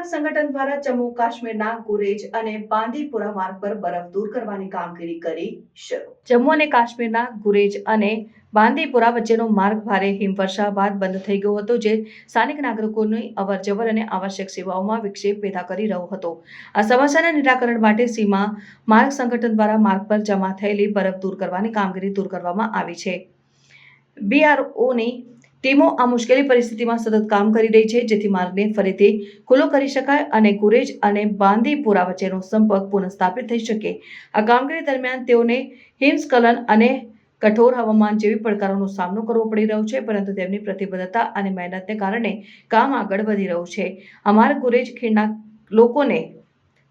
સંગઠન દ્વારા જમ્મુ કાશ્મીરના ગુરેજ અને બાંદીપુરા માર્ગ પર બરફ દૂર કરવાની કામગીરી કરી શરૂ। જમ્મુ અને કાશ્મીરના ગુરેજ અને બાંદીપુરા વચ્ચેનો માર્ગ ભારે હિમવર્ષા બાદ બંધ થઈ ગયો હતો, જે સ્થાનિક નાગરિકોની અવરજવર અને આવશ્યક સેવાઓમાં વિક્ષેપ પેદા કરી રહ્યો હતો। આ સમસ્યાના નિરાકરણ માટે સીમા માર્ગ સંગઠન દ્વારા માર્ગ પર જમા થયેલી બરફ દૂર કરવાની કામગીરી દૂર કરવામાં આવી છે। બીઆરઓની ટીમો આ મુશ્કેલ પરિસ્થિતિમાં સતત કામ કરી રહી છે, જેથી માર્ગને ફરીથી ખુલ્લો કરી શકાય અને ગુરેજ અને બાંદીપુરા વચ્ચેનો સંપર્ક પુનઃસ્થાપિત થઈ શકે। આ કામગીરી દરમિયાન તેઓને હિમસ્ખલન અને કઠોર હવામાન જેવી પડકારોનો સામનો કરવો પડી રહ્યો છે, પરંતુ તેમની પ્રતિબદ્ધતા અને મહેનતને કારણે કામ આગળ વધી રહ્યું છે। આ માર્ગ ગુરેજ ખીણના લોકોને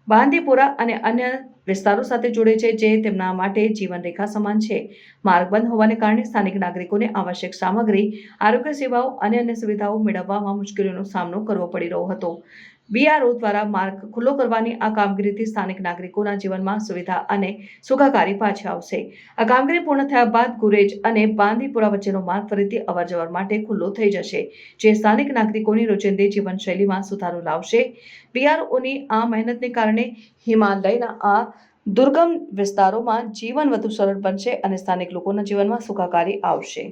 બાંદીપુરા અને અન્ય વિસ્તારો સાથે જોડે છે, જે તેમના માટે જીવનરેખા સમાન છે। માર્ગ બંધ હોવાને કારણે સ્થાનિક નાગરિકોને આવશ્યક સામગ્રી, આરોગ્ય સેવાઓ અને અન્ય સુવિધાઓ મેળવવામાં મુશ્કેલીઓનો સામનો કરવો પડી રહ્યો હતો। બીઆરઓ દ્વારા માર્ગ ખુલ્લો કરવાની આ કામગીરીથી સ્થાનિક નાગરિકોના જીવનમાં સુવિધા અને સુખાકારી પાછી આવશે। આ કામગીરી પૂર્ણ થયા બાદ ગુરેજ અને બાંદીપુરા વચ્ચેનો માર્ગ ફરીથી અવરજવર માટે ખુલ્લો થઈ જશે, જે સ્થાનિક નાગરિકોની રોજિંદી જીવનશૈલીમાં સુધારો લાવશે। બીઆરઓની આ મહેનતને કારણે હિમાલયના આ દુર્ગમ વિસ્તારોમાં જીવન વધુ સરળ બનશે અને સ્થાનિક લોકોના જીવનમાં સુખાકારી આવશે।